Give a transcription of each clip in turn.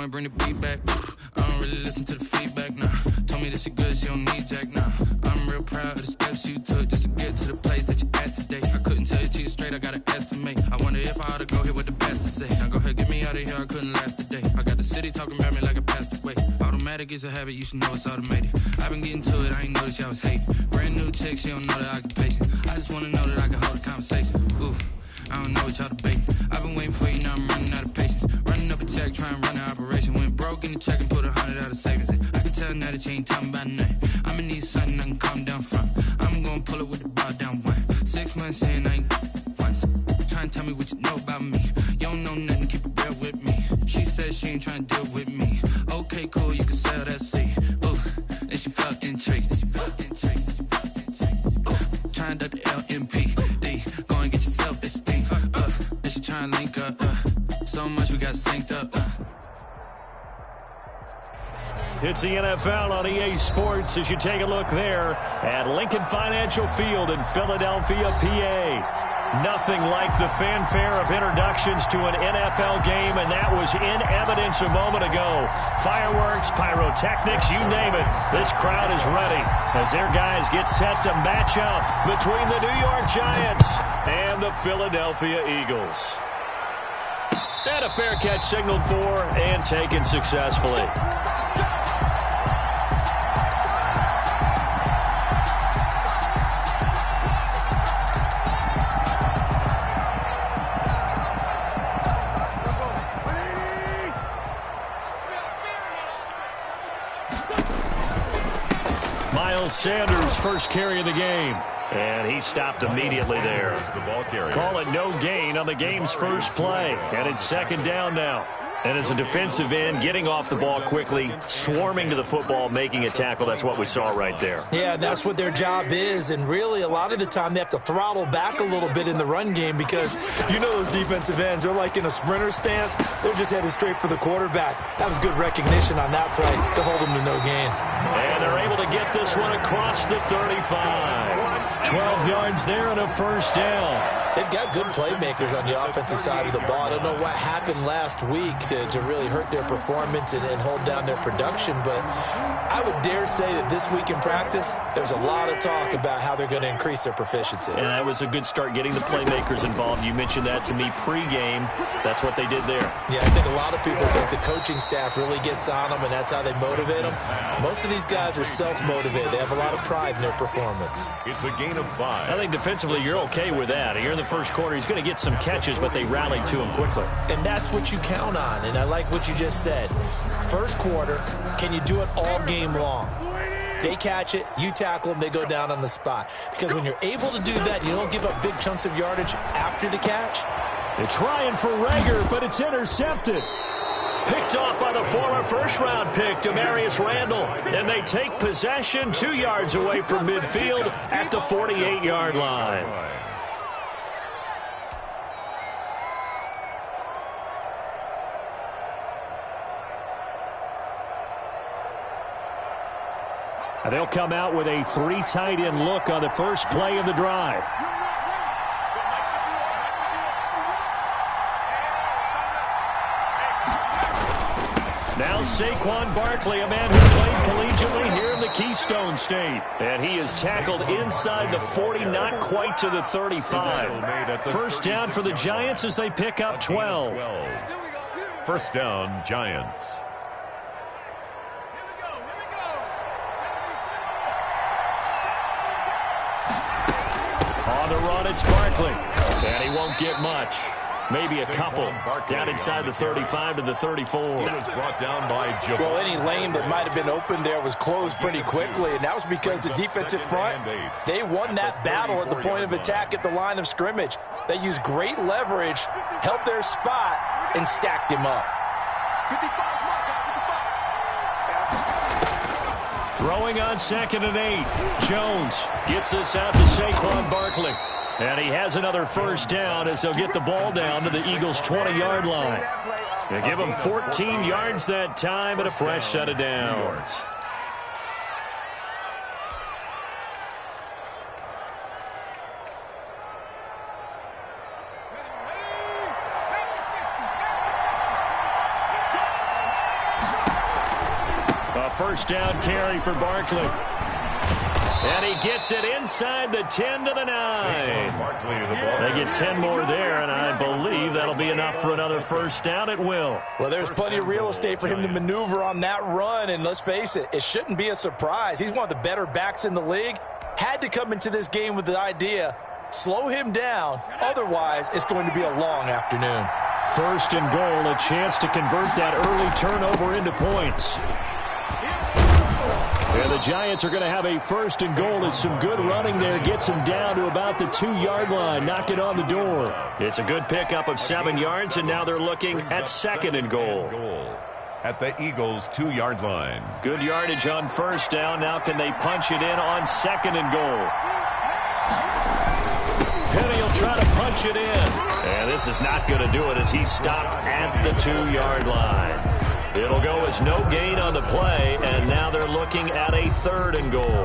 bring the beat back. I don't really listen to the feedback, nah. Told me that she good, she don't need Jack, nah. I'm real proud of the steps you took just to get to the place that you're at today. I couldn't tell you to you straight, I gotta estimate. I wonder if I ought to go here with the best to say. Now go ahead, get me out of here, I couldn't last today. I got the city talking about me like a passed away. Automatic is a habit, you should know it's automated. I've been getting to it, I ain't noticed y'all was hating. Brand new chick, she don't know the occupation. I just wanna know that I can hold a conversation. Ooh, I don't know what y'all debating. I've been waiting for you, now I'm running out of patience. Running up a check, trying to run an operation. Went broke in the check and put 100 out of savings in. I can tell now that you ain't talking about nothing. I'ma need something I can calm down from. I'm gonna pull it with the bar down one. 6 months in, I ain't once. Trying to tell me what you know about me. You don't know nothing, keep it real with me. She said she ain't trying to deal with me. Okay, cool, you can sell that seat. Ooh, and she felt intrigued. Trying to the LMPD. Go and get your self-esteem. And she trying to link up. So much we got synced up. It's the NFL on EA Sports as you take a look there at Lincoln Financial Field in Philadelphia, PA. Nothing like the fanfare of introductions to an NFL game, and that was in evidence a moment ago. Fireworks, pyrotechnics, you name it. This crowd is ready as their guys get set to match up between the New York Giants and the Philadelphia Eagles. And a fair catch signaled for and taken successfully. Sanders' first carry of the game. And he stopped immediately there. Call it no gain on the game's first play. And it's second down now. And as a defensive end, getting off the ball quickly, swarming to the football, making a tackle, that's what we saw right there. Yeah, that's what their job is. And really, a lot of the time, they have to throttle back a little bit in the run game because you know those defensive ends, they're like in a sprinter stance. They're just headed straight for the quarterback. That was good recognition on that play to hold them to no gain. And they're able to get this one across the 35. 12 yards there and a first down. They've got good playmakers on the offensive side of the ball. I don't know what happened last week to really hurt their performance and hold down their production, but I would dare say that this week in practice, there's a lot of talk about how they're going to increase their proficiency. And that was a good start getting the playmakers involved. You mentioned that to me pregame. That's what they did there. Yeah, I think a lot of people think the coaching staff really gets on them, and that's how they motivate them. Most of these guys are self-motivated. They have a lot of pride in their performance. It's a gain of 5. I think defensively you're okay with that. You're in the first quarter. He's going to get some catches, but they rallied to him quickly. And that's what you count on, and I like what you just said. First quarter, can you do it all game long? They catch it, you tackle them, they go down on the spot. Because when you're able to do that, you don't give up big chunks of yardage after the catch. They're trying for Rager, but it's intercepted. Picked off by the former first-round pick, Demarius Randall. And they take possession 2 yards away from midfield at the 48-yard line. And they'll come out with a 3 tight end look on the first play of the drive. Now Saquon Barkley, a man who played collegiately here in the Keystone State. And he is tackled inside the 40, not quite to the 35. First down for the Giants as they pick up 12. First down, Giants. On the run, it's Barkley. And he won't get much. Maybe a couple. Down inside the 35 to the 34. He was brought down by Jabbar. Well, any lane that might have been open there was closed pretty quickly, and that was because the defensive front, they won that battle at the point of attack at the line of scrimmage. They used great leverage, held their spot, and stacked him up. Throwing on 2nd and 8. Jones gets this out to Saquon Barkley. And he has another first down as they'll get the ball down to the Eagles' 20-yard line. They give him 14 yards that time and a fresh set of downs. first down carry for Barkley. And he gets it inside the 10 to the 9. They get 10 more there, and I believe that'll be enough for another first down at will. Well, there's plenty of real estate for him to maneuver on that run, and let's face it, it shouldn't be a surprise. He's one of the better backs in the league. Had to come into this game with the idea, slow him down, otherwise it's going to be a long afternoon. First and goal, a chance to convert that early turnover into points. And the Giants are going to have a first and goal as some good running there gets them down to about the 2-yard line. Knock it on the door. It's a good pickup of 7 yards, and now they're looking at second and goal. At the Eagles' 2-yard line. Good yardage on first down. Now can they punch it in on second and goal? Penny will try to punch it in. And this is not going to do it as he's stopped at the 2-yard line. It'll go as no gain on the play, and now they're looking at a third and goal.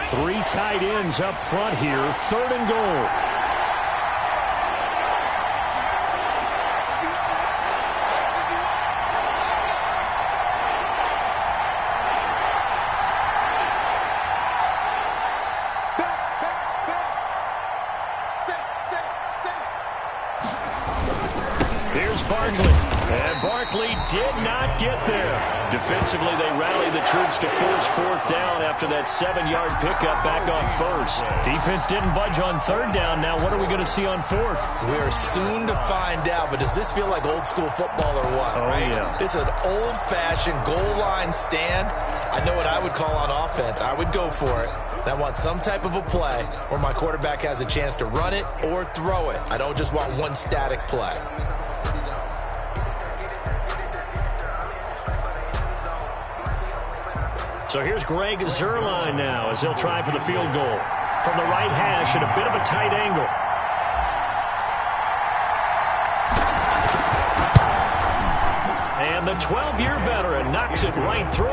3 tight ends up front here, third and goal. Did not get there. Defensively, they rallied the troops to force fourth down after that 7-yard pickup back on first. Defense didn't budge on third down. Now what are we going to see on fourth? We are soon to find out, but does this feel like old school football or what? Oh, right? Yeah. It's an old-fashioned goal line stand. I know what I would call on offense. I would go for it. And I want some type of a play where my quarterback has a chance to run it or throw it. I don't just want one static play. So here's Greg Zuerlein now as he'll try for the field goal. From the right hash at a bit of a tight angle. And the 12-year veteran knocks it right through.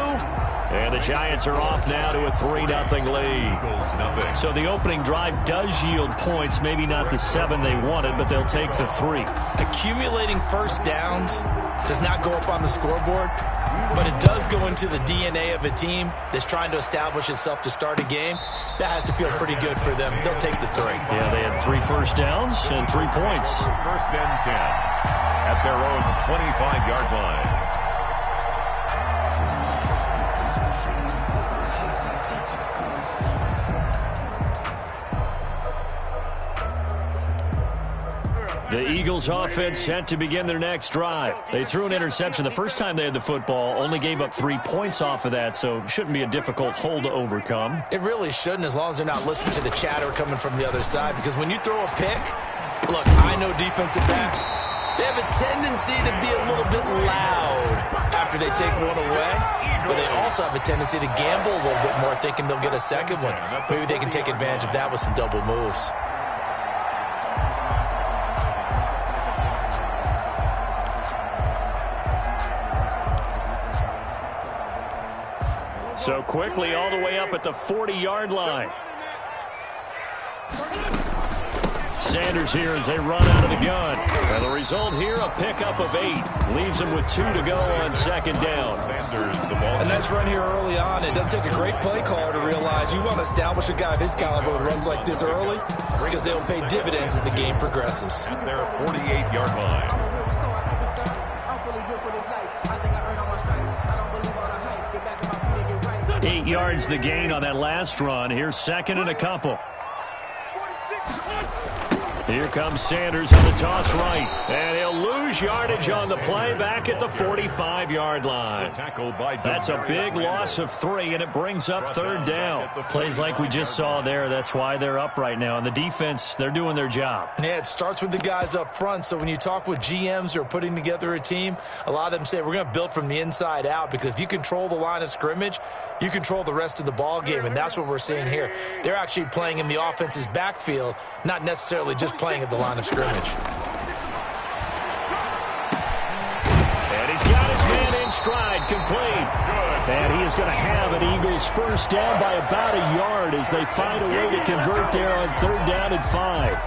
And the Giants are off now to a 3-0 lead. So the opening drive does yield points. Maybe not the 7 they wanted, but they'll take the 3. Accumulating first downs does not go up on the scoreboard, but it does go into the DNA of a team that's trying to establish itself to start a game. That has to feel pretty good for them. They'll take the 3. Yeah, they had 3 first downs and 3 points. First and 10 at their own 25-yard line. The Eagles offense set to begin their next drive. They threw an interception the first time they had the football, only gave up 3 points off of that, so shouldn't be a difficult hole to overcome. It really shouldn't, as long as they're not listening to the chatter coming from the other side, because when you throw a pick, look, I know defensive backs, they have a tendency to be a little bit loud after they take one away, but they also have a tendency to gamble a little bit more, thinking they'll get a second one. Maybe they can take advantage of that with some double moves. So quickly all the way up at the 40-yard line. Sanders here as they run out of the gun. And the result here, a pickup of 8. Leaves them with 2 to go on second down. Sanders, the ball. A nice run here early on. It doesn't take a great play caller to realize you want to establish a guy of his caliber with runs like this early, because they'll pay dividends as the game progresses. At their 48-yard line. 8 yards the gain on that last run. Here's second and a couple. Here comes Sanders on the toss right. And he'll lose yardage on the play back at the 45-yard line. That's a big loss of 3, and it brings up third down. Plays like we just saw there. That's why they're up right now. And the defense, they're doing their job. Yeah, it starts with the guys up front. So when you talk with GMs who are putting together a team, a lot of them say we're going to build from the inside out, because if you control the line of scrimmage, you control the rest of the ball game, and that's what we're seeing here. They're actually playing in the offense's backfield, not necessarily just playing at the line of scrimmage. And he's got his man in stride, complete. And he is going to have an Eagles first down by about a yard as they find a way to convert there on third down and 5.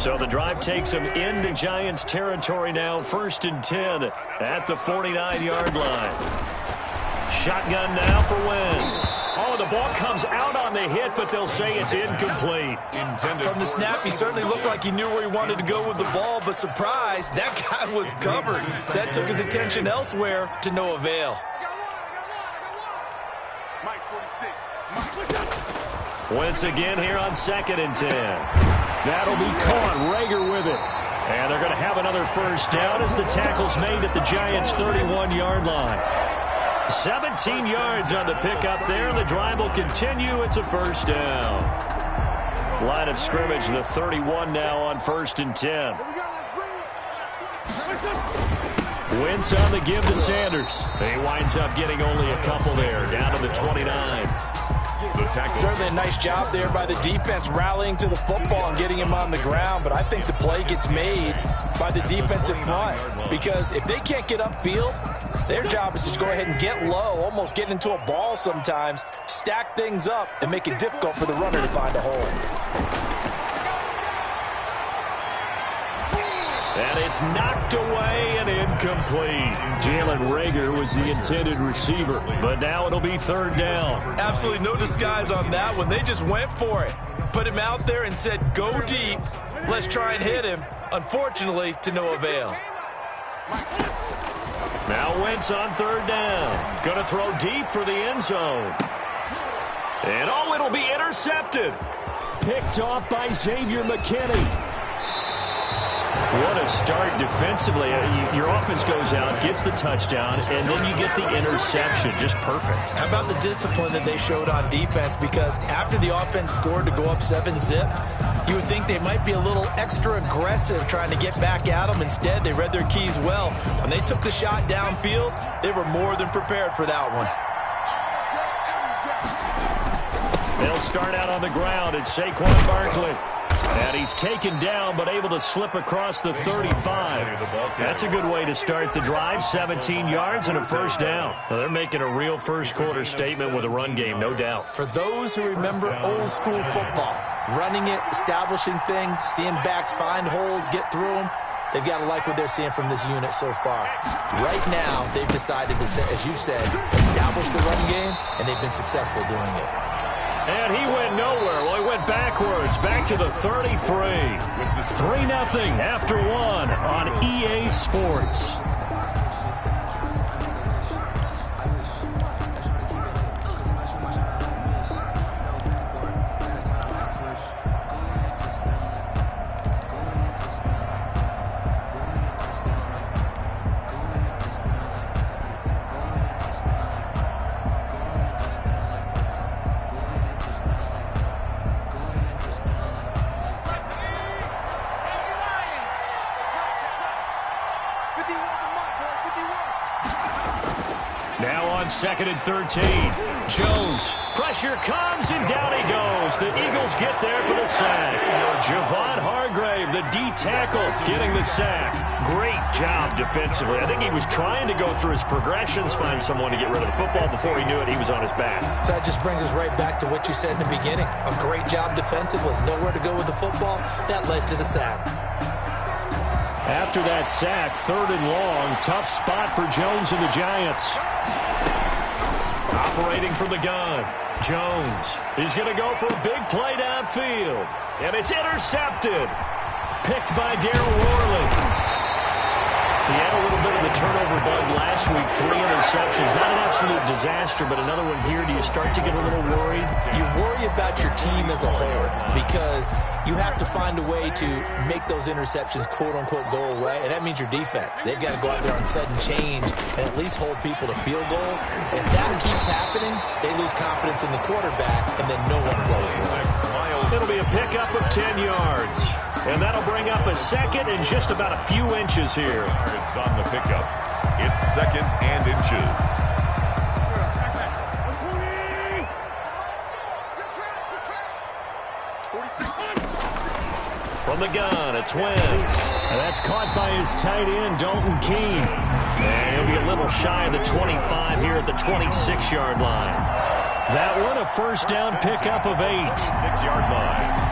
So the drive takes them into Giants territory now. 1st and 10 at the 49-yard line. Shotgun now for Wentz. Oh, the ball comes out on the hit, but they'll say it's incomplete. From the snap, he certainly looked like he knew where he wanted to go with the ball, but surprise, that guy was covered. So that took his attention elsewhere to no avail. Wentz again here on 2nd and 10. That'll be caught. Rager with it. And they're going to have another first down as the tackle's made at the Giants' 31-yard line. 17 yards on the pickup there. The drive will continue. It's a first down. Line of scrimmage, the 31 now on 1st and 10. Wentz on the give to Sanders. He winds up getting only a couple there, down to the 29. Certainly a nice job there by the defense rallying to the football and getting him on the ground, but I think the play gets made by the defensive front because if they can't get upfield, their job is to go ahead and get low, almost get into a ball sometimes, stack things up, and make it difficult for the runner to find a hole. And it's knocked away and incomplete. Jalen Rager was the intended receiver, but now it'll be 3rd down. Absolutely no disguise on that one. They just went for it. Put him out there and said, go deep. Let's try and hit him. Unfortunately, to no avail. Now Wentz on 3rd down. Going to throw deep for the end zone. And oh, it'll be intercepted. Picked off by Xavier McKinney. What a start defensively. Your offense goes out, gets the touchdown, and then you get the interception. Just perfect. How about the discipline that they showed on defense? Because after the offense scored to go up 7-zip, you would think they might be a little extra aggressive trying to get back at them. Instead, they read their keys well. When they took the shot downfield, they were more than prepared for that one. They'll start out on the ground. It's Saquon Barkley. And he's taken down, but able to slip across the 35. That's a good way to start the drive. 17 yards and a first down. Well, they're making a real first-quarter statement with a run game, no doubt. For those who remember old-school football, running it, establishing things, seeing backs find holes, get through them, they've got to like what they're seeing from this unit so far. Right now, they've decided to, as you said, establish the run game, and they've been successful doing it. And he went nowhere. Well, he went backwards, back to the 33. 3-0 after 1 on EA Sports. Now on 2nd and 13. Jones. Pressure comes, and down he goes. The Eagles get there for the sack. Javon Hargrave, the D tackle, getting the sack. Great job defensively. I think he was trying to go through his progressions, find someone to get rid of the football. Before he knew it, he was on his back. So that just brings us right back to what you said in the beginning. A great job defensively. Nowhere to go with the football. That led to the sack. After that sack, 3rd and long. Tough spot for Jones and the Giants. Operating from the gun. Jones is going to go for a big play downfield. And it's intercepted. Picked by Darryl Worley. He had a little bit of the turnover bug last week. 3 interceptions. Not an absolute disaster, but another one here. Do you start to get a little worried? You worry about your team as a whole because you have to find a way to make those interceptions, quote-unquote, go away, and that means your defense. They've got to go out there on sudden change and at least hold people to field goals. And if that keeps happening, they lose confidence in the quarterback, and then no one plays well. It'll be a pickup of 10 yards. And that'll bring up a second and just about a few inches here. It's on the pickup. It's 2nd and inches. From the gun, it's Wentz. And that's caught by his tight end, Dalton Keene. And he'll be a little shy of the 25 here at the 26-yard line. That one, a first down pickup of 8. 6-yard line.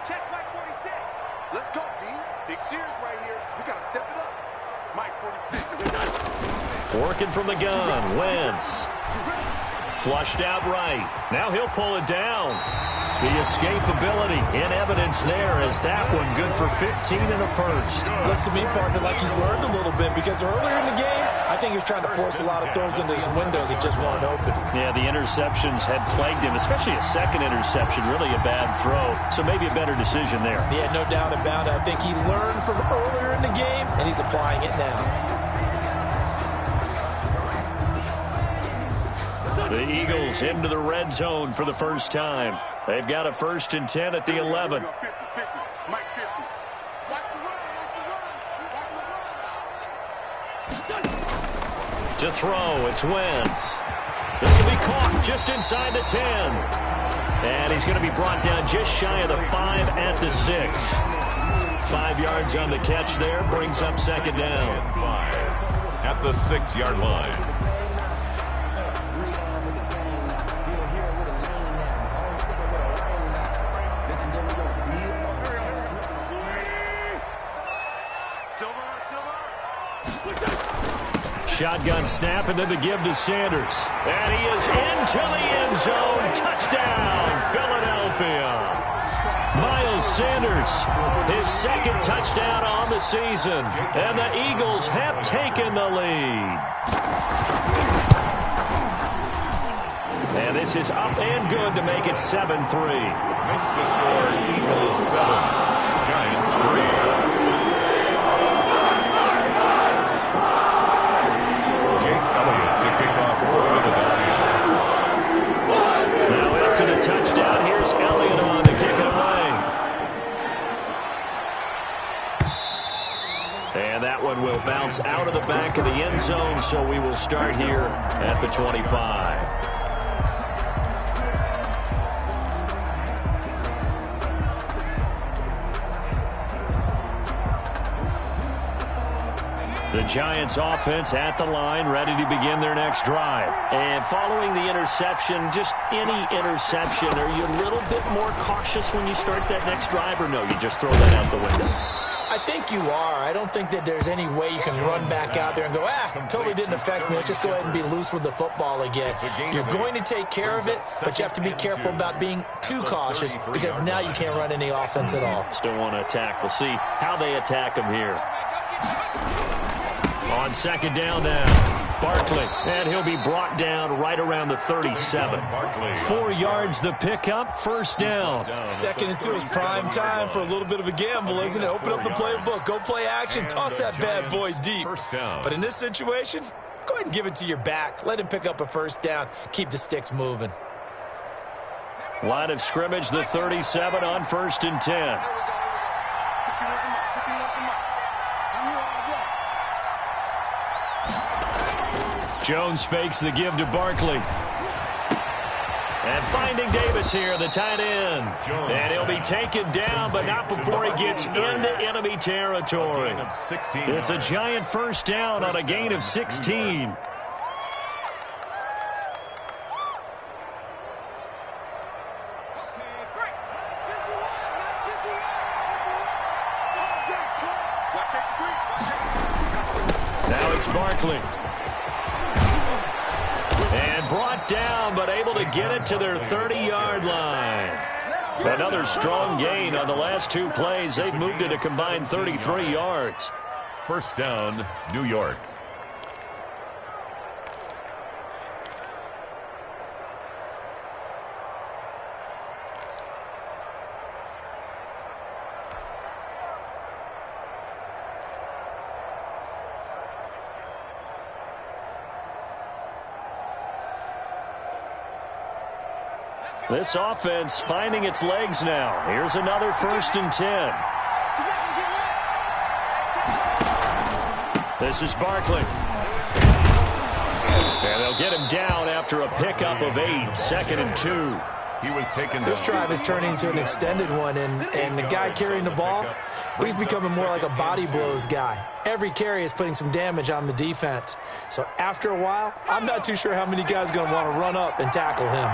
Check Mike 46. Let's go, D. Big series right here. We got to step it up. Mike 46. Working from the gun. Wentz. Flushed out right. Now he'll pull it down. The escapability in evidence there as that one good for 15 and a first. Looks to me, partner, like he's learned a little bit because earlier in the game, I think he was trying to force a lot of throws into his windows that just weren't open. Yeah, the interceptions had plagued him, especially a second interception, really a bad throw. So maybe a better decision there. Yeah, no doubt about it. I think he learned from earlier in the game, and he's applying it now. The Eagles into the red zone for the first time. They've got a 1st and 10 at the 11. To throw, it's Wentz. This will be caught just inside the 10. And he's going to be brought down just shy of the 5 at the 6. 5 yards on the catch there, brings up 2nd down. 5 at the 6-yard line. Shotgun snap and then the give to Sanders. And he is into the end zone. Touchdown, Philadelphia. Miles Sanders, his 2nd touchdown on the season. And the Eagles have taken the lead. And this is up and good to make it 7-3. Makes the score Eagles 7, Giants 3. Now after the touchdown, here's Elliott on to kick it away. And that one will bounce out of the back of the end zone, so we will start here at the 25. The Giants offense at the line, ready to begin their next drive. And following the interception, just any interception, are you a little bit more cautious when you start that next drive, or no, you just throw that out the window? I think you are. I don't think that there's any way you can run back out there and go, totally didn't affect me. Let's just go ahead and be loose with the football again. You're going to take care of it, but you have to be careful about being too cautious because now you can't run any offense at all. Still want to attack. We'll see how they attack him here. On 2nd down now, Barkley, and he'll be brought down right around the 37. 4 yards the pickup, 1st down. 2nd and 2 is prime time for a little bit of a gamble, isn't it? Open up the playbook, go play action, toss that bad boy deep. But in this situation, go ahead and give it to your back. Let him pick up a 1st down, keep the sticks moving. Line of scrimmage, the 37 on 1st and 10. Jones fakes the give to Barkley. And finding Davis here, the tight end. And he'll be taken down, but not before he gets into enemy territory. It's a giant 1st down on a gain of 16. Now it's Barkley. And brought down, but able to get it to their 30-yard line. Another strong gain on the last 2 plays. They've moved it a combined 33 yards. 1st down, New York. This offense finding its legs now. Here's another 1st and 10. This is Barkley. And they'll get him down after a pickup of 8. 2nd and 2. He was taken. This drive is turning into an extended one, and the guy carrying the ball, he's becoming more like a body blows guy. Every carry is putting some damage on the defense. So after a while, I'm not too sure how many guys are going to want to run up and tackle him.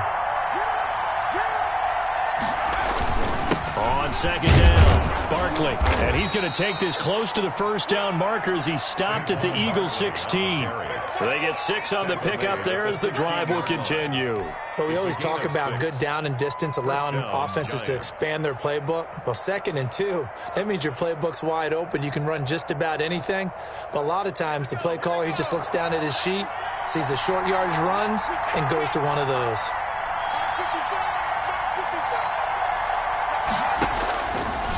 On on second down. Barkley, and he's going to take this close to the first down marker as he stopped at the Eagles 16. They get 6 on the pickup there as the drive will continue. Well, we always talk about good down and distance, allowing offenses to expand their playbook. Well, 2nd and 2, that means your playbook's wide open. You can run just about anything. But a lot of times, the play caller, he just looks down at his sheet, sees the short yardage runs, and goes to one of those.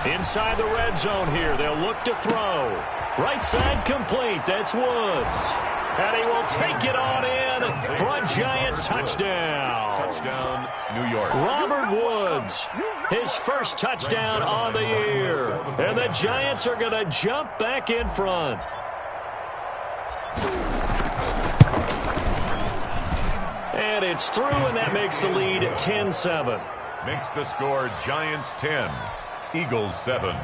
Inside the red zone here, they'll look to throw. Right side complete, that's Woods. And he will take it on in for a Giant touchdown. Touchdown, New York. Robert Woods, his first touchdown on the year. And the Giants are going to jump back in front. And it's through, and that makes the lead 10-7. Makes the score Giants 10, Eagles 7.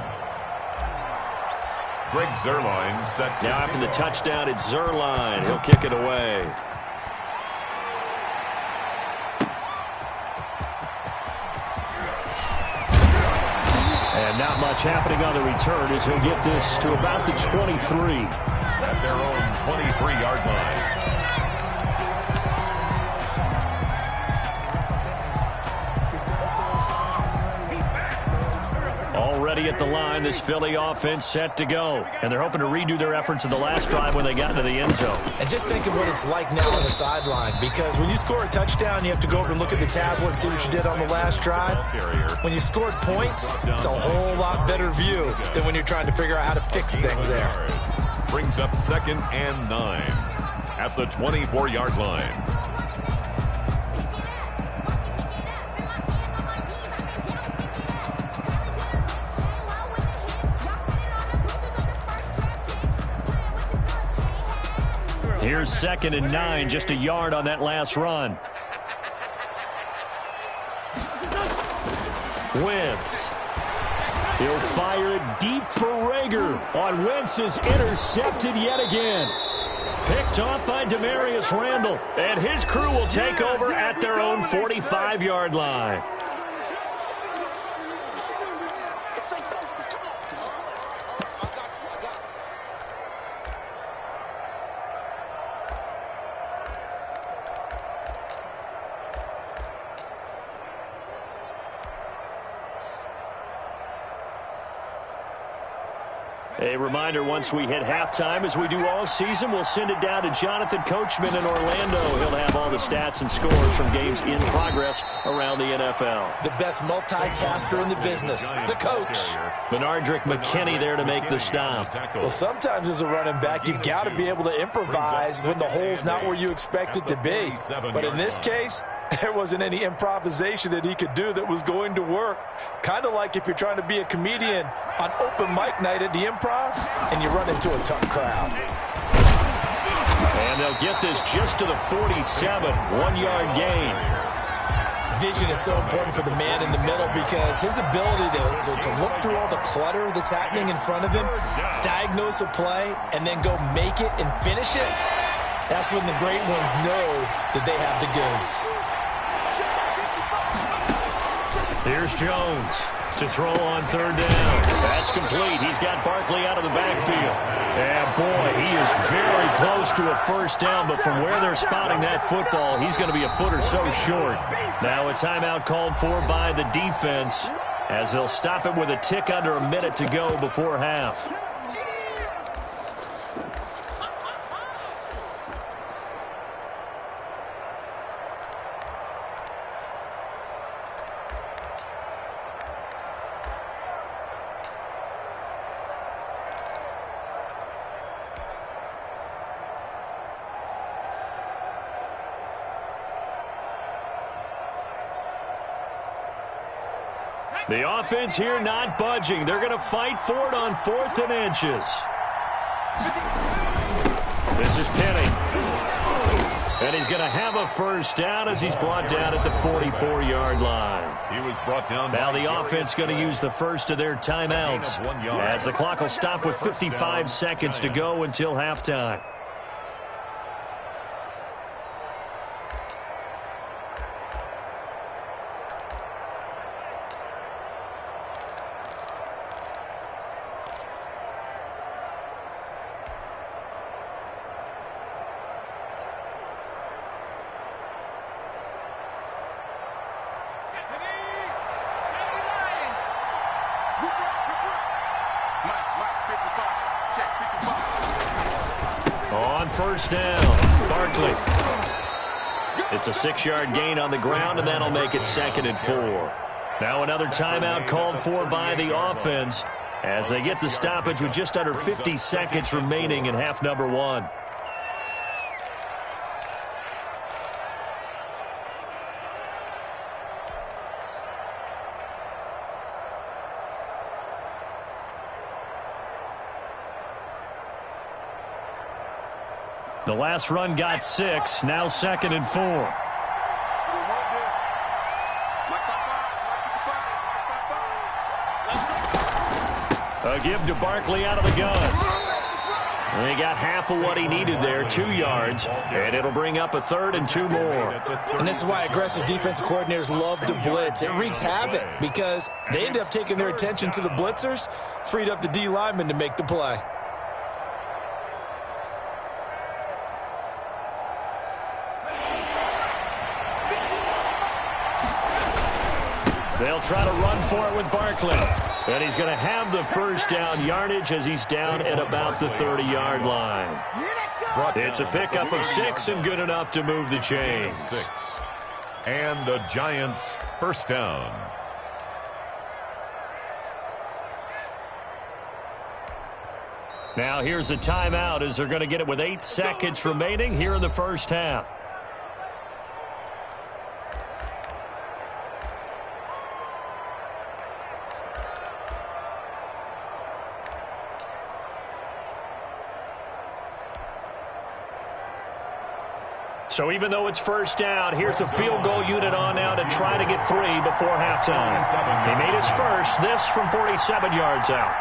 Greg Zuerlein set. Now after the touchdown, it's Zuerlein. He'll kick it away. And not much happening on the return as he'll get this to about the 23. At their own 23-yard line. Already at the line, this Philly offense set to go. And they're hoping to redo their efforts in the last drive when they got into the end zone. And just think of what it's like now on the sideline, because when you score a touchdown, you have to go over and look at the tablet and see what you did on the last drive. When you scored points, it's a whole lot better view than when you're trying to figure out how to fix things there. Brings up 2nd and 9 at the 24-yard line. Here's 2nd and 9, just a yard on that last run. Wentz. He'll fire it deep for Rager. On Wentz is intercepted yet again. Picked off by Demarius Randall. And his crew will take over at their own 45-yard line. A reminder, once we hit halftime, as we do all season, we'll send it down to Jonathan Coachman in Orlando. He'll have all the stats and scores from games in progress around the NFL. The best multitasker in the business, the coach. Benardrick McKinney there to make the stop. Well, sometimes as a running back, you've got to be able to improvise when the hole's not where you expect it to be. But in this case, there wasn't any improvisation that he could do that was going to work. Kind of like if you're trying to be a comedian on open mic night at the Improv and you run into a tough crowd. And they'll get this just to the 47, 1-yard gain. Vision is so important for the man in the middle because his ability to look through all the clutter that's happening in front of him, diagnose a play, and then go make it and finish it, that's when the great ones know that they have the goods. Here's Jones to throw on 3rd down. That's complete. He's got Barkley out of the backfield. And boy, he is very close to a first down, but from where they're spotting that football, he's going to be a foot or so short. Now a timeout called for by the defense as they'll stop it with a tick under a minute to go before half. The offense here not budging. They're going to fight for it on 4th and inches. This is Penny. And he's going to have a first down as he's brought down at the 44-yard line. He was brought down. Now the offense going to use the first of their timeouts as the clock will stop with 55 seconds to go until halftime. first down. Barkley. It's a 6-yard gain on the ground, and that'll make it 2nd and 4. Now another timeout called for by the offense as they get the stoppage with just under 50 seconds remaining in half number 1. The last run got 6, now 2nd and 4. A give to Barkley out of the gun. And he got half of what he needed there, 2 yards, and it'll bring up a 3rd and 2 more. And this is why aggressive defensive coordinators love to blitz. It wreaks havoc because they end up taking their attention to the blitzers, freed up the D lineman to make the play. They'll try to run for it with Barkley. And he's going to have the first down yardage as he's down at about the 30-yard line. It's a pickup of 6 and good enough to move the chains. 6. And the Giants first down. Now here's a timeout as they're going to get it with 8 seconds remaining here in the first half. So even though it's first down, here's the field goal unit on now to try to get 3 before halftime. He made his first, this from 47 yards out.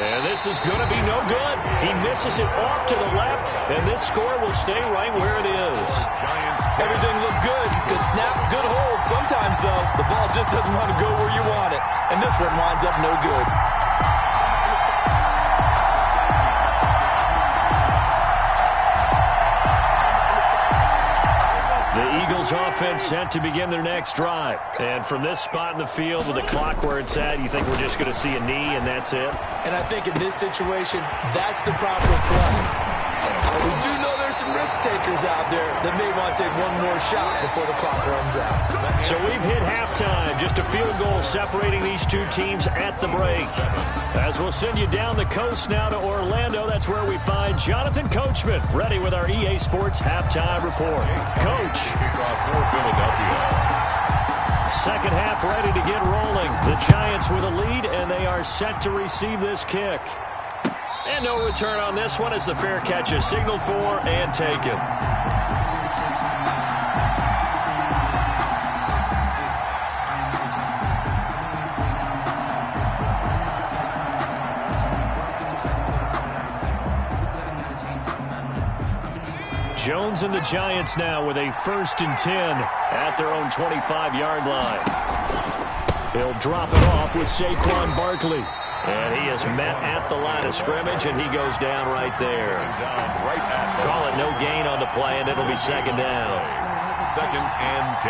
And this is going to be no good. He misses it off to the left, and this score will stay right where it is. Everything looked good. Good snap, good hold. Sometimes, though, the ball just doesn't want to go where you want it. And this one winds up no good. The Eagles offense set to begin their next drive. And from this spot in the field with the clock where it's at, you think we're just going to see a knee and that's it? And I think in this situation, that's the proper play. But we do know there's some risk takers out there that may want to take one more shot before the clock runs out. So we've hit halftime. Just a field goal separating these two teams at the break. As we'll send you down the coast now to Orlando, that's where we find Jonathan Coachman, ready with our EA Sports halftime report. Coach. Kickoff for Philadelphia. Second half ready to get rolling. The Giants with a lead, and they are set to receive this kick. And no return on this one as the fair catch is signaled for and taken. Jones and the Giants now with a 1st and 10 at their own 25-yard line. He'll drop it off with Saquon Barkley. And he is met at the line of scrimmage, and he goes down right there. Call it no gain on the play, and it'll be 2nd down. 2nd and 10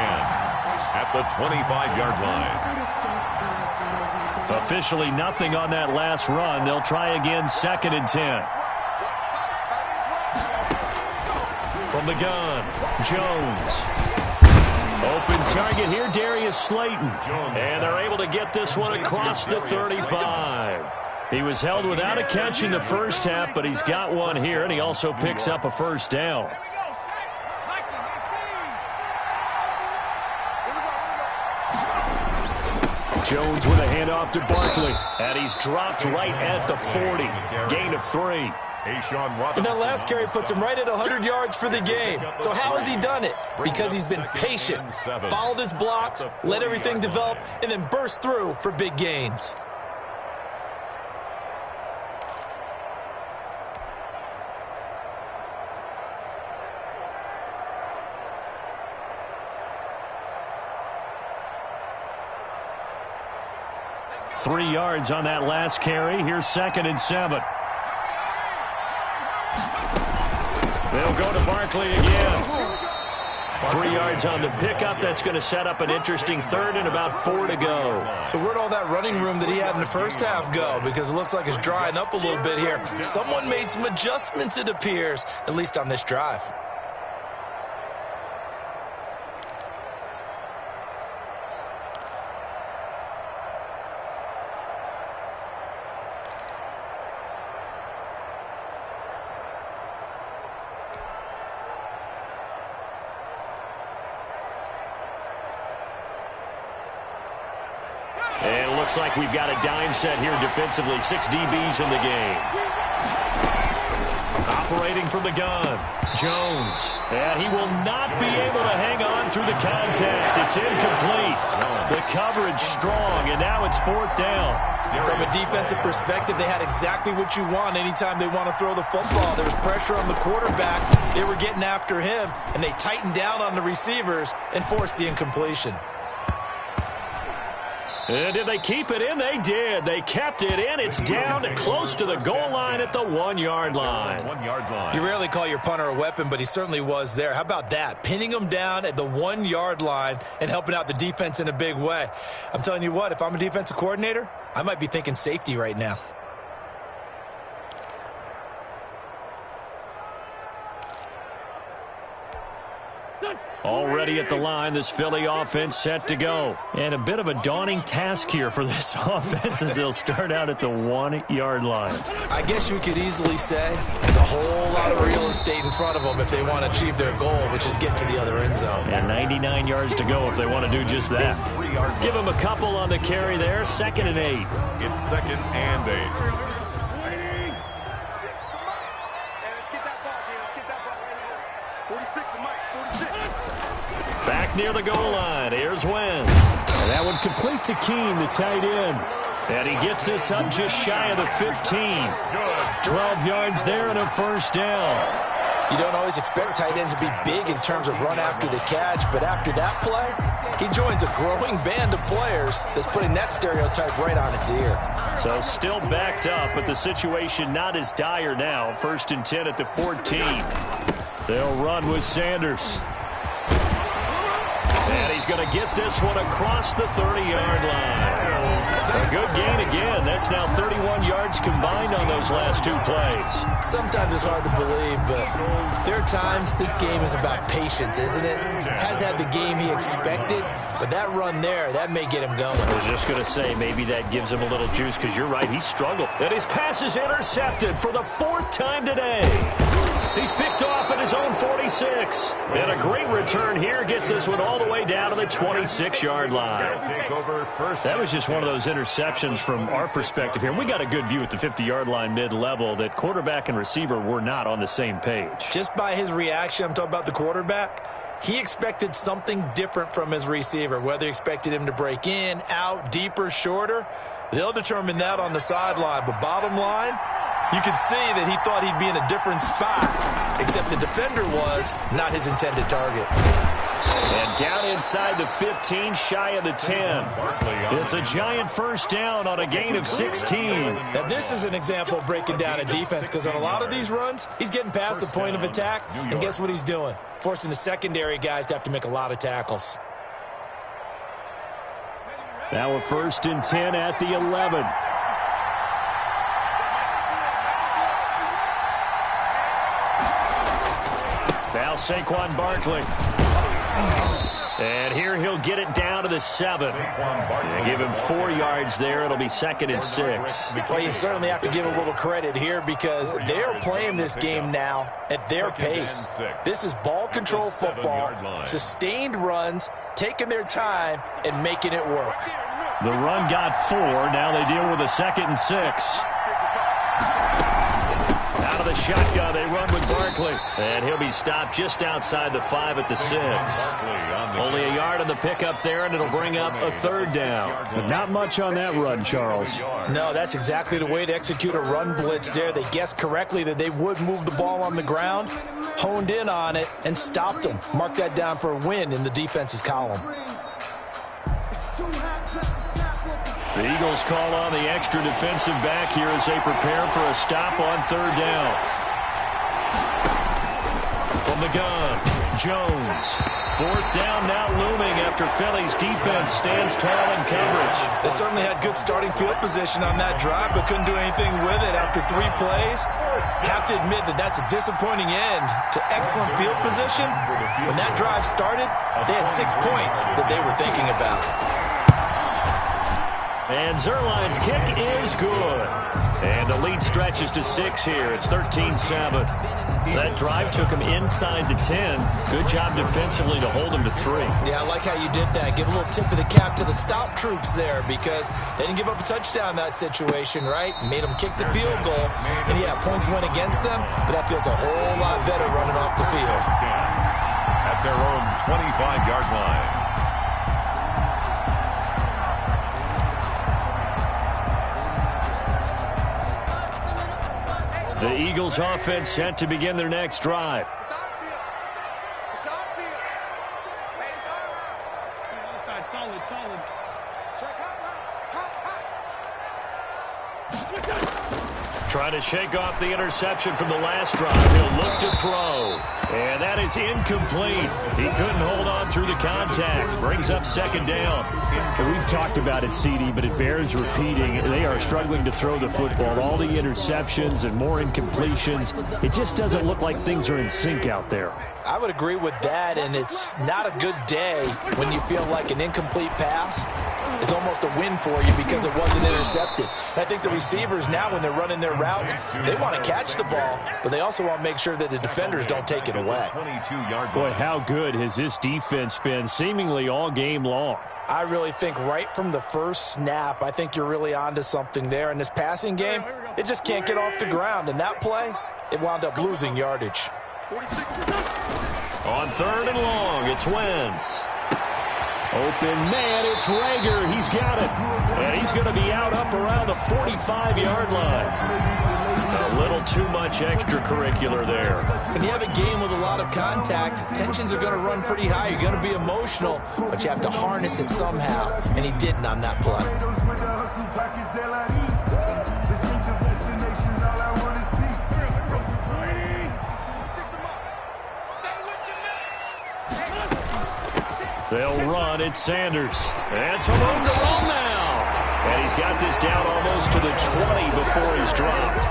at the 25-yard line. Officially nothing on that last run. They'll try again 2nd and 10. From the gun, Jones. Open target here, Darius Slayton. And they're able to get this one across the 35. He was held without a catch in the first half, but he's got one here, and he also picks up a first down. Jones with a handoff to Barkley, and he's dropped right at the 40. Gain of 3. And that last carry puts him right at 100 yards for the game. So how has he done it? Because he's been patient, followed his blocks, let everything develop, and then burst through for big gains. Three yards on that last carry. Here's 2nd and 7. They'll go to Barkley again. 3 yards on the pickup. That's going to set up an interesting third and about 4 to go. So where'd all that running room that he had in the first half go? Because it looks like it's drying up a little bit here. Someone made some adjustments, it appears, at least on this drive. And it looks like we've got a dime set here defensively. 6 DBs in the game. Operating from the gun, Jones. And he will not be able to hang on through the contact. It's incomplete. The coverage strong, and now it's 4th down. From a defensive perspective, they had exactly what you want anytime they want to throw the football. There was pressure on the quarterback. They were getting after him, and they tightened down on the receivers and forced the incompletion. And did they keep it in? They did. They kept it in. It's down close to the goal line at the 1-yard line. 1 yard line. You rarely call your punter a weapon, but he certainly was there. How about that? Pinning him down at the 1-yard line and helping out the defense in a big way. I'm telling you what, if I'm a defensive coordinator, I might be thinking safety right now. Already at the line, this Philly offense set to go. And a bit of a daunting task here for this offense as they'll start out at the 1-yard line. I guess you could easily say there's a whole lot of real estate in front of them if they want to achieve their goal, which is get to the other end zone. And 99 yards to go if they want to do just that. Give them a couple on the carry there. 2nd and 8. It's 2nd and 8. Back near the goal line. Here's Wentz. And that one complete to Keene, the tight end. And he gets this up just shy of the 15. 12 yards there and a 1st down. You don't always expect tight ends to be big in terms of run after the catch, but after that play, he joins a growing band of players that's putting that stereotype right on its ear. So still backed up, but the situation not as dire now. 1st and 10 at the 14. They'll run with Sanders. And he's going to get this one across the 30-yard line. A good gain again. That's now 31 yards combined on those last 2 plays. Sometimes it's hard to believe, but there are times this game is about patience, isn't it? Has had the game he expected, but that run there, that may get him going. I was just going to say, maybe that gives him a little juice, because you're right, he struggled. And his pass is intercepted for the 4th time today. He's picked off at his own 46. And a great return here gets this one all the way down to the 26-yard line. That was just one of those interceptions from our perspective here. We got a good view at the 50-yard line mid-level that quarterback and receiver were not on the same page. Just by his reaction, I'm talking about the quarterback, he expected something different from his receiver. Whether he expected him to break in, out, deeper, shorter, they'll determine that on the sideline. But bottom line, you could see that he thought he'd be in a different spot, except the defender was not his intended target. And down inside the 15, shy of the 10. It's a giant 1st down on a gain of 16. Now, this is an example of breaking down a defense, because on a lot of these runs, he's getting past the point of attack, and guess what he's doing? Forcing the secondary guys to have to make a lot of tackles. Now a 1st and 10 at the 11. Now Saquon Barkley. And here he'll get it down to the 7. Give him 4 yards there. It'll be 2nd and 6. Well, you certainly have to give a little credit here, because they are playing this game now at their pace. This is ball control football, sustained runs, taking their time and making it work. The run got 4. Now they deal with a 2nd and 6. Out of the shotgun, they run with Barkley. And he'll be stopped just outside the 5 at the 6. Only a yard on the pickup there, and it'll bring up a 3rd down. But not much on that run, Charles. No, that's exactly the way to execute a run blitz there. They guessed correctly that they would move the ball on the ground, honed in on it, and stopped them. Mark that down for a win in the defense's column. The Eagles call on the extra defensive back here as they prepare for a stop on 3rd down. From the gun, Jones. Fourth down now looming after Philly's defense stands tall in coverage. They certainly had good starting field position on that drive, but couldn't do anything with it after 3 plays. Have to admit that that's a disappointing end to excellent field position. When that drive started, they had 6 points that they were thinking about. And Zerline's kick is good. And the lead stretches to 6 here. It's 13-7. That drive took him inside the 10. Good job defensively to hold him to 3. Yeah, I like how you did that. Give a little tip of the cap to the stop troops there because they didn't give up a touchdown in that situation, right? Made them kick the field goal. And, yeah, points went against them, but that feels a whole lot better running off the field. At their own 25-yard line. The Eagles offense set to begin their next drive. Trying to shake off the interception from the last drive. He'll look to throw. And that is incomplete. He couldn't hold on through the contact. Brings up 2nd down. And we've talked about it, CD, but it bears repeating. They are struggling to throw the football. All the interceptions and more incompletions. It just doesn't look like things are in sync out there. I would agree with that, and it's not a good day when you feel like an incomplete pass is almost a win for you because it wasn't intercepted. And I think the receivers now, when they're running their routes, they want to catch the ball, but they also want to make sure that the defenders don't take it away. 22-yard Boy, how good has this defense been seemingly all game long? I really think right from the first snap, I think you're really onto something there. In this passing game, it just can't get off the ground. And that play, it wound up losing yardage. On 3rd and long, it's Wentz. Open man, it's Rager. He's got it. And he's going to be out up around the 45-yard line. A little too much extracurricular there. When you have a game with a lot of contact, tensions are going to run pretty high. You're going to be emotional, but you have to harness it somehow. And he didn't on that play. They'll run. It's Sanders. And some room to roll now. And he's got this down almost to the 20 before he's dropped.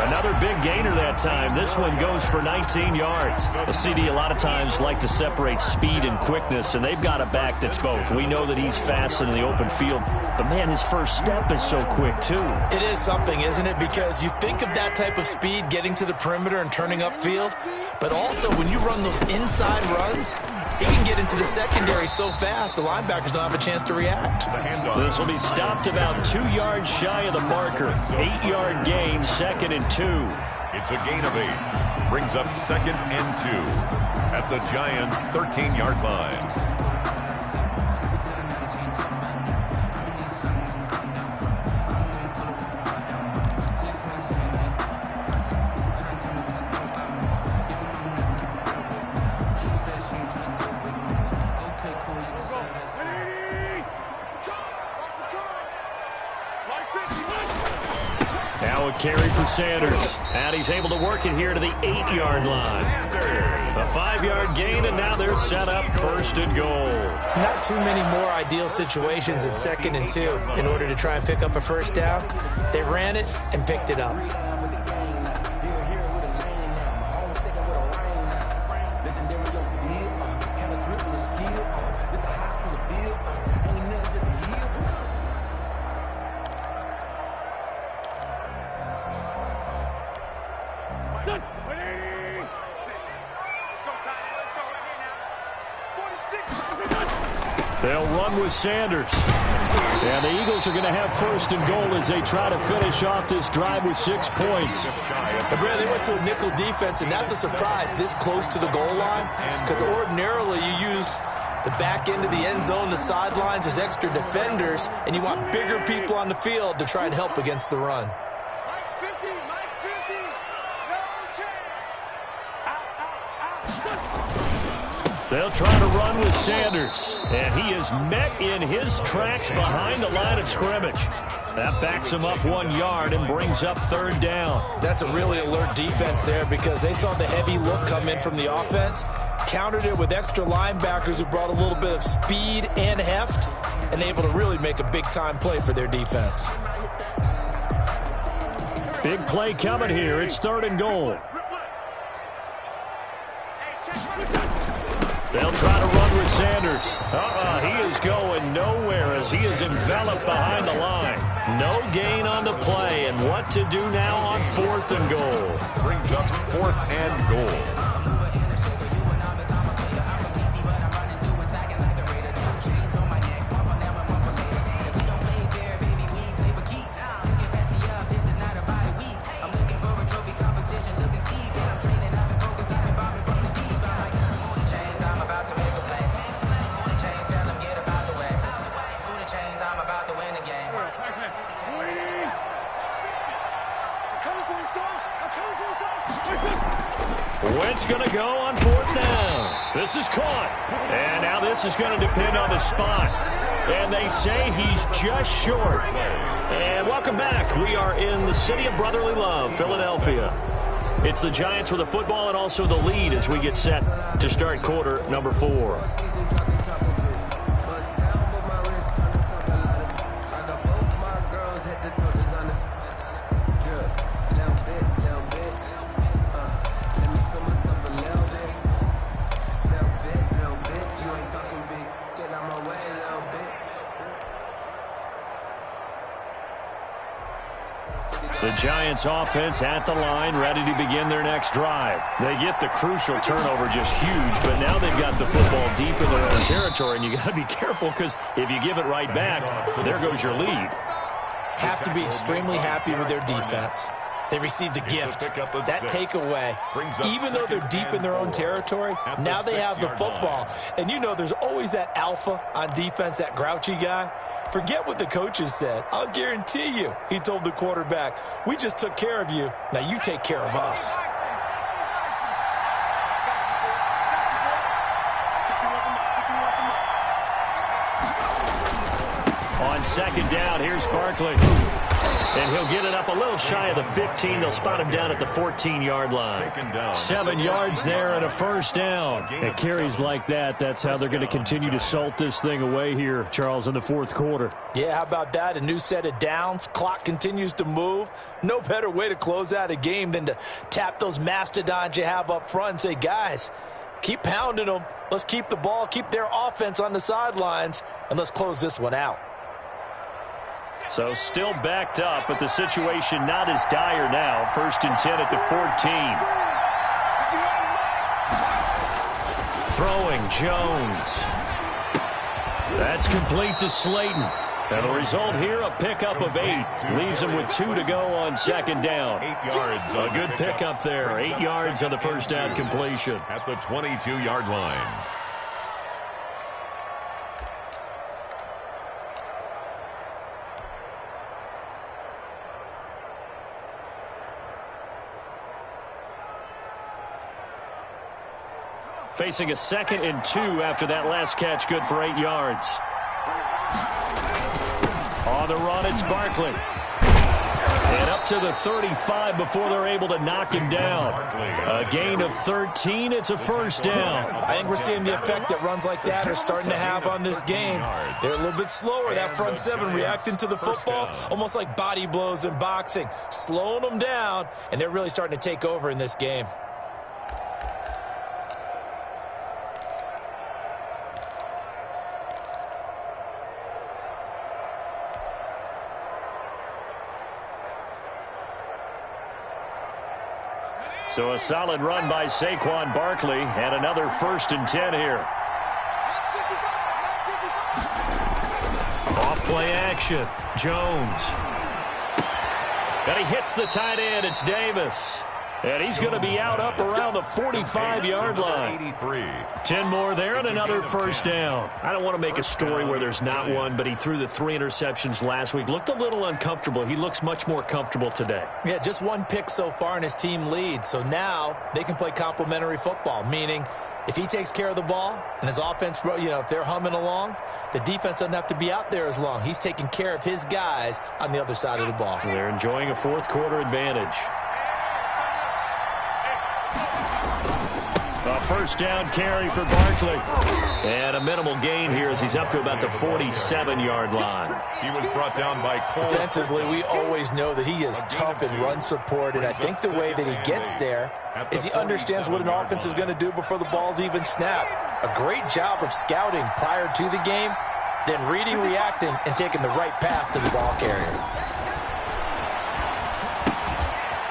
Another big gainer that time. This one goes for 19 yards. The CD a lot of times like to separate speed and quickness, and they've got a back that's both. We know that he's fast in the open field, but, man, his first step is so quick, too. It is something, isn't it? Because you think of that type of speed getting to the perimeter and turning upfield, but also when you run those inside runs, he can get into the secondary so fast, the linebackers don't have a chance to react. This will be stopped about 2 yards shy of the marker. 8-yard gain, 2nd and 2. It's a gain of 8. Brings up 2nd and 2 at the Giants' 13-yard line. Carry for Sanders, and he's able to work it here to the 8-yard line. A 5-yard gain, and now they're set up 1st and goal. Not too many more ideal situations at 2nd and 2 in order to try and pick up a 1st down. They ran it and picked it up. They'll run with Sanders. And the Eagles are going to have 1st and goal as they try to finish off this drive with 6 points. And Brad, they went to a nickel defense, and that's a surprise this close to the goal line, because ordinarily you use the back end of the end zone, the sidelines as extra defenders, and you want bigger people on the field to try and help against the run. Mike's 50, Mike's 50. No chance. Out. They'll try to run with Sanders, and he is met in his tracks behind the line of scrimmage. That backs him up 1 yard and brings up third down. That's a really alert defense there because they saw the heavy look come in from the offense, countered it with extra linebackers who brought a little bit of speed and heft, and able to really make a big-time play for their defense. Big play coming here. It's 3rd and goal. They'll try to run with Sanders. He is going nowhere as he is enveloped behind the line. No gain on the play, and what to do now on 4th and goal. Brings up 4th and goal. Wentz going to go on 4th down. This is caught. And now this is going to depend on the spot. And they say he's just short. And welcome back. We are in the city of brotherly love, Philadelphia. It's the Giants with the football and also the lead as we get set to start quarter number 4. The Giants offense at the line, ready to begin their next drive. They get the crucial turnover, just huge, but now they've got the football deep in their own territory, and you got to be careful because if you give it right back, there goes your lead. Have to be extremely happy with their defense. They received a gift. That takeaway, even though they're deep in their own territory, now they have the football. And you know there's always that alpha on defense, that grouchy guy. Forget what the coaches said. I'll guarantee you, he told the quarterback, we just took care of you. Now you take care of us. On 2nd down, here's Barkley. And he'll get it up a little shy of the 15. They'll spot him down at the 14-yard line. 7 yards there and a 1st down. And carries like that, that's how they're going to continue to salt this thing away here, Charles, in the 4th quarter. Yeah, how about that? A new set of downs. Clock continues to move. No better way to close out a game than to tap those mastodons you have up front and say, guys, keep pounding them. Let's keep the ball, keep their offense on the sidelines, and let's close this one out. So still backed up, but the situation not as dire now. 1st and 10 at the 14. Throwing, Jones. That's complete to Slayton. And the result here, a pickup of 8. Leaves him with 2 to go on 2nd down. 8 yards. A good pickup there. 8 yards on the 1st down completion. At the 22-yard line. Facing a 2nd and 2 after that last catch, good for 8 yards. On the run, it's Barkley. And up to the 35 before they're able to knock him down. A gain of 13, it's a 1st down. I think we're seeing the effect that runs like that are starting to have on this game. They're a little bit slower, that front 7 reacting to the football, almost like body blows in boxing, slowing them down, and they're really starting to take over in this game. So a solid run by Saquon Barkley and another 1st and 10 here. Off play action. Jones. And he hits the tight end. It's Davis. And he's going to be out up around the 45-yard line. 10 more there and another 1st down. I don't want to make a story where there's not one, but he threw the 3 interceptions last week. Looked a little uncomfortable. He looks much more comfortable today. Yeah, just 1 pick so far and his team leads. So now they can play complementary football, meaning If he takes care of the ball and his offense, if they're humming along, the defense doesn't have to be out there as long. He's taking care of his guys on the other side of the ball. They're enjoying a fourth quarter advantage. A first down carry for Barkley. And a minimal gain here as he's up to about the 47-yard line. He was brought down by Cole. Defensively, we always know that he is tough in run support, and I think the way that he gets there is he understands what an offense is going to do before the ball's even snapped. A great job of scouting prior to the game, then reading, reacting, and taking the right path to the ball carrier.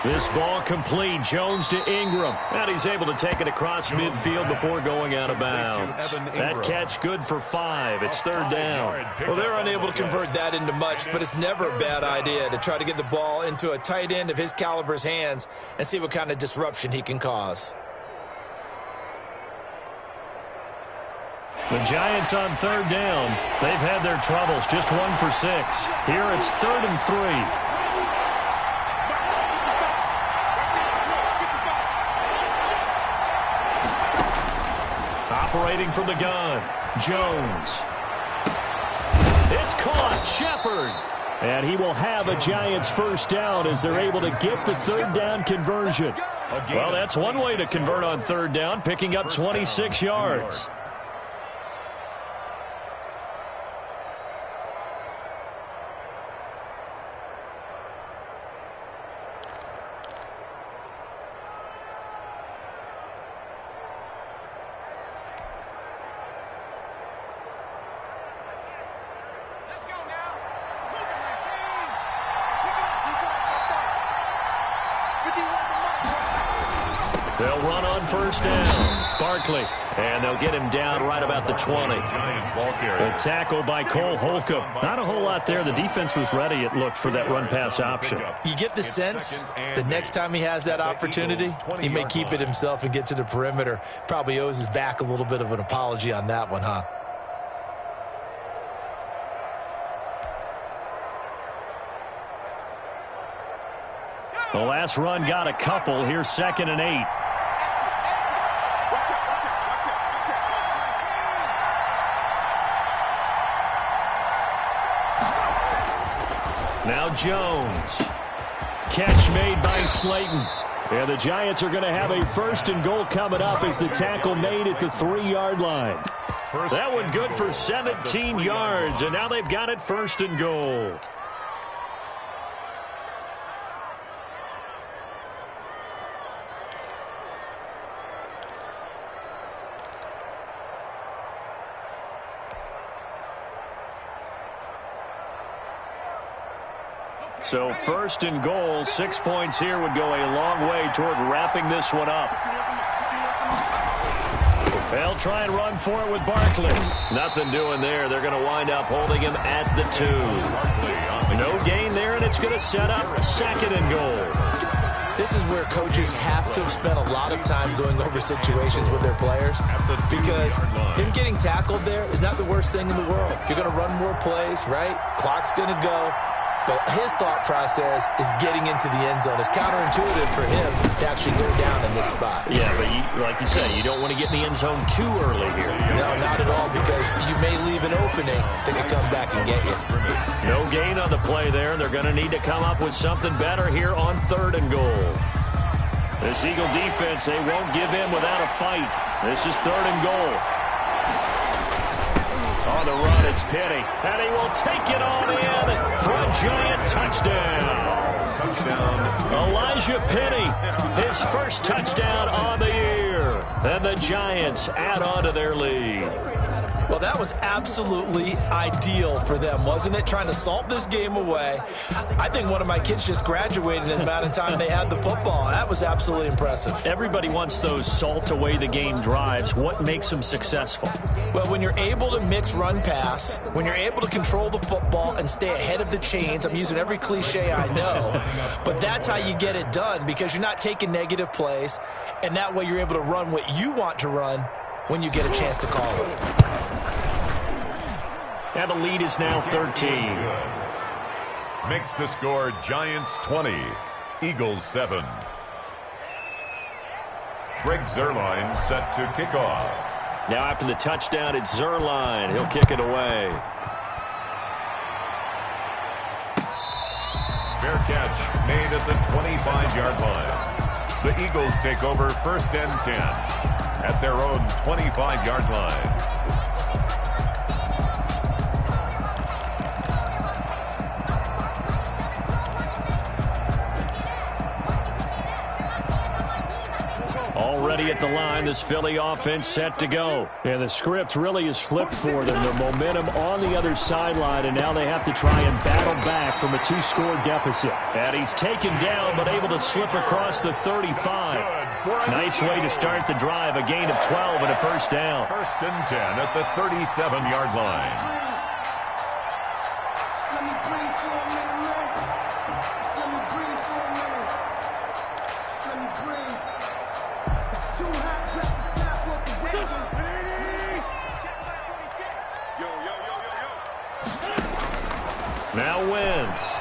This ball complete. Jones to Ingram. And he's able to take it across midfield before going out of bounds. That catch good for 5. It's third down. Well, they're unable to convert that into much, but it's never a bad idea to try to get the ball into a tight end of his caliber's hands and see what kind of disruption he can cause. The Giants on third down. They've had their troubles. Just 1 for 6. Here it's 3rd and 3. Operating from the gun, Jones. It's caught, Shepard. And he will have a Giants first down as they're able to get the third down conversion. Well, that's one way to convert on third down, picking up 26 yards. They'll run on first down. Barkley. And they'll get him down right about the 20. A tackle by Cole Holcomb. Not a whole lot there. The defense was ready, it looked, for that run-pass option. You get the sense the next time he has that opportunity, he may keep it himself and get to the perimeter. Probably owes his back a little bit of an apology on that one, huh? The last run got a couple. Here's 2nd and 8. Now Jones. Catch made by Slayton. And the Giants are going to have a 1st and goal coming up as the tackle made at the 3-yard line. That one good for 17 yards, and now they've got it 1st and goal. So 1st and goal, 6 points here would go a long way toward wrapping this one up. They'll try and run for it with Barkley. Nothing doing there. They're going to wind up holding him at the 2. No gain there, and it's going to set up 2nd and goal. This is where coaches have to have spent a lot of time going over situations with their players, because him getting tackled there is not the worst thing in the world. You're going to run more plays, right? Clock's going to go. But his thought process is getting into the end zone. It's counterintuitive for him to actually go down in this spot. Yeah, but like you said, you don't want to get in the end zone too early here. No, not at all, because you may leave an opening that could come back and get you. No gain on the play there. They're going to need to come up with something better here on 3rd and goal. This Eagle defense, they won't give in without a fight. This is 3rd and goal. On the run, it's Penny. And he will take it on in for a Giant touchdown. Elijah Penny, his first touchdown on the year. And the Giants add on to their lead. Well, that was absolutely ideal for them, wasn't it? Trying to salt this game away. I think one of my kids just graduated in the amount of time they had the football. That was absolutely impressive. Everybody wants those salt away the game drives. What makes them successful? Well, when you're able to mix run-pass, when you're able to control the football and stay ahead of the chains, I'm using every cliche I know, but that's how you get it done, because you're not taking negative plays, and that way you're able to run what you want to run when you get a chance to call it. And the lead is now 13. Makes the score Giants 20, Eagles 7. Greg Zuerlein set to kick off. Now after the touchdown, it's Zuerlein. He'll kick it away. Fair catch made at the 25-yard line. The Eagles take over 1st and 10 at their own 25-yard line. Already at the line, this Philly offense set to go. And the script really is flipped for them. The momentum on the other sideline, and now they have to try and battle back from a 2-score deficit. And he's taken down, but able to slip across the 35. Nice way to start the drive, a gain of 12 and a first down. 1st and 10 at the 37-yard line. Now Wentz.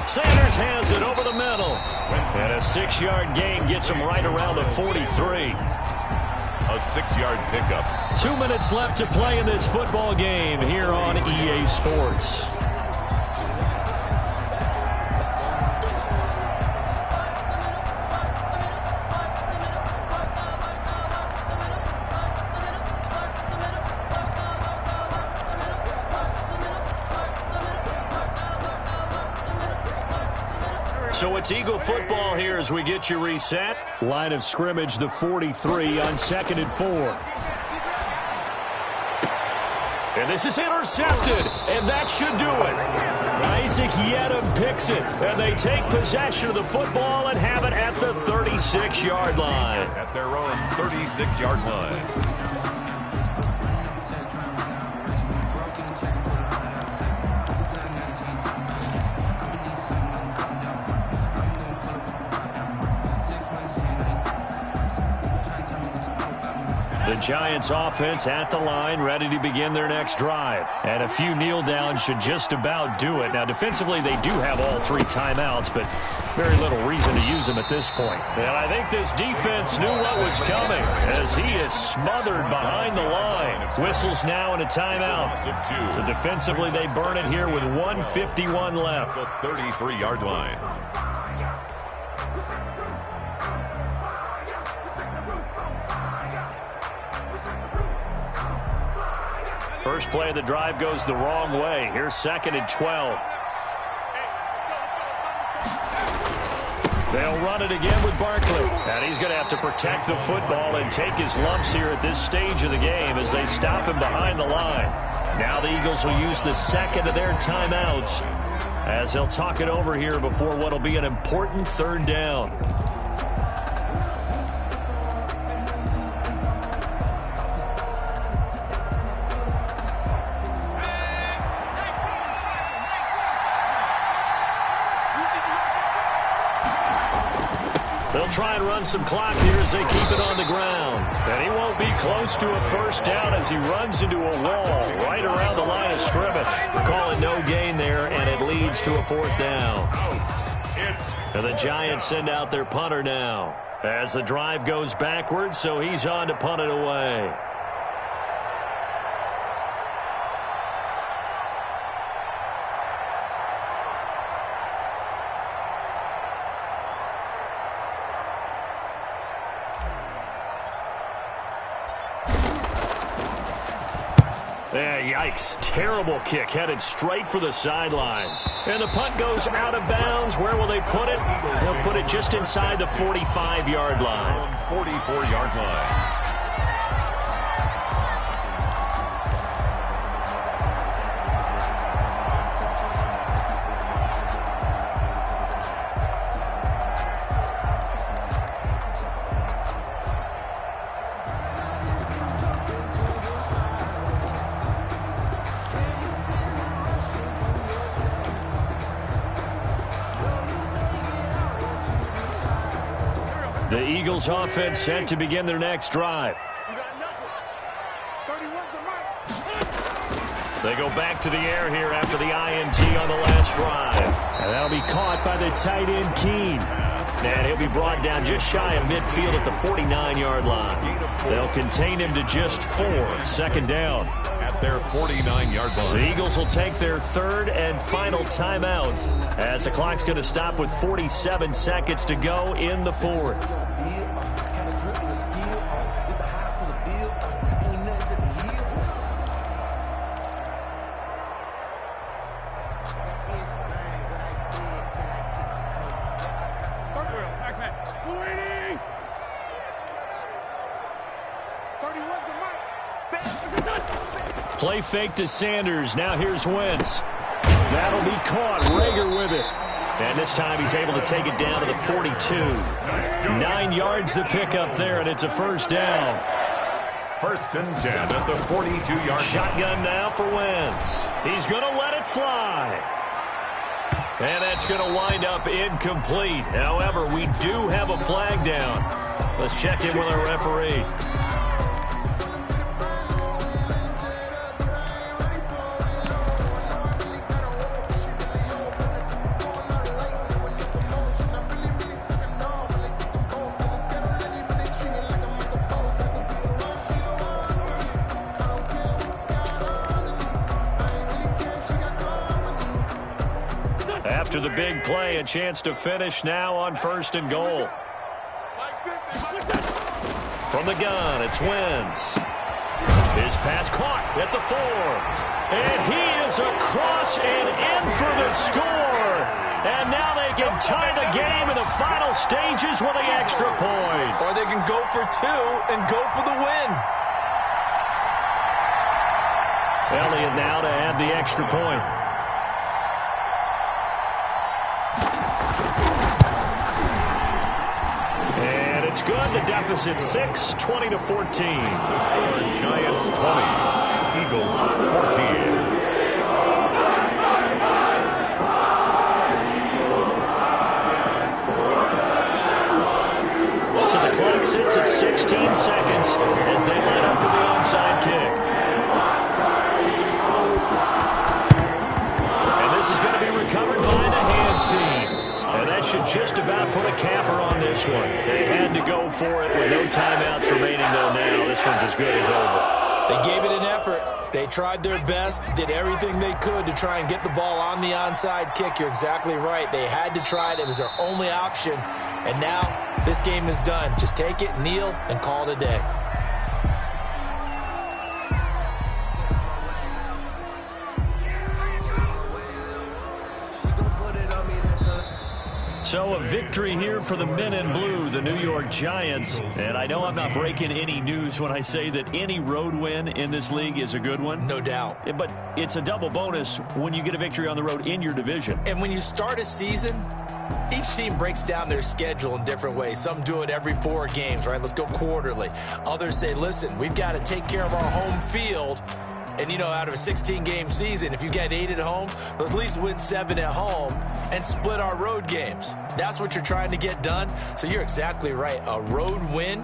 Sanders has it over the middle. And a 6-yard gain gets him right around the 43. A 6-yard pickup. 2 minutes left to play in this football game here on EA Sports. So it's Eagle football here as we get you reset. Line of scrimmage, the 43 on 2nd and 4. And this is intercepted, and that should do it. Isaac Yedem picks it, and they take possession of the football and have it at the 36-yard line. At their own 36-yard line. The Giants offense at the line, ready to begin their next drive. And a few kneel downs should just about do it. Now, defensively, they do have all 3 timeouts, but very little reason to use them at this point. And I think this defense knew what was coming as he is smothered behind the line. Whistles now and a timeout. So defensively, they burn it here with 1:51 left. The 33-yard line. First play of the drive goes the wrong way. Here's 2nd and 12. They'll run it again with Barkley. And he's going to have to protect the football and take his lumps here at this stage of the game as they stop him behind the line. Now the Eagles will use the 2nd of their timeouts as they'll talk it over here before what will be an important 3rd down. They'll try and run some clock here as they keep it on the ground. And he won't be close to a first down as he runs into a wall right around the line of scrimmage. Calling no gain there, and it leads to a 4th down. And the Giants send out their punter now as the drive goes backwards, so he's on to punt it away. Yeah, yikes. Terrible kick headed straight for the sidelines. And the punt goes out of bounds. Where will they put it? They'll put it just inside the 45-yard line. 44-yard line. The Eagles offense set to begin their next drive. They go back to the air here after the INT on the last drive. And that'll be caught by the tight end, Keene. And he'll be brought down just shy of midfield at the 49-yard line. They'll contain him to just 4. Second down. At their 49-yard line. The Eagles will take their third and final timeout as the clock's going to stop with 47 seconds to go in the fourth. Play fake to Sanders. Now here's Wentz. That'll be caught. Rager with it. And this time he's able to take it down to the 42. 9 yards to pick up there, and it's a first down. First and 10 at the 42-yard line. Shotgun now for Wentz. He's going to let it fly. And that's going to wind up incomplete. However, we do have a flag down. Let's check in with our referee. After the big play, a chance to finish now on first and goal. From the gun, it's Wentz. His pass caught at the 4. And he is across and in for the score. And now they can tie the game in the final stages with the extra point. Or they can go for 2 and go for the win. Elliott now to add the extra point. It's good. The deficit 6, 20-14. Giants 20, Eagles 14. So the clock sits at 16 seconds as they line up for the onside kick. And this is going to be recovered by the hands team. And that should just about put a capper on this one. They had to go for it with no timeouts remaining, though. Now this one's as good as over. They gave it an effort. They tried their best, did everything they could to try and get the ball on the onside kick. You're exactly right. They had to try it. It was their only option. And now this game is done. Just take it, kneel, and call it a day. So a victory here for the men in blue, the New York Giants. And I know I'm not breaking any news when I say that any road win in this league is a good one. No doubt. But it's a double bonus when you get a victory on the road in your division. And when you start a season, each team breaks down their schedule in different ways. Some do it every 4 games, right? Let's go quarterly. Others say, listen, we've got to take care of our home field. And, you know, out of a 16-game season, if you get 8 at home, let's at least win 7 at home and split our road games. That's what you're trying to get done. So you're exactly right. A road win,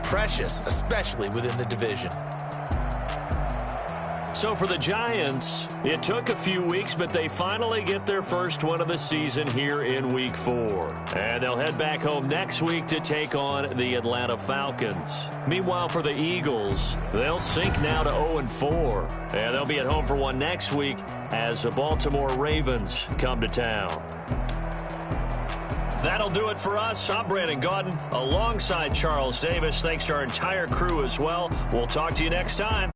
precious, especially within the division. So for the Giants, it took a few weeks, but they finally get their first win of the season here in Week 4. And they'll head back home next week to take on the Atlanta Falcons. Meanwhile, for the Eagles, they'll sink now to 0-4. And they'll be at home for one next week as the Baltimore Ravens come to town. That'll do it for us. I'm Brandon Gaudin alongside Charles Davis. Thanks to our entire crew as well. We'll talk to you next time.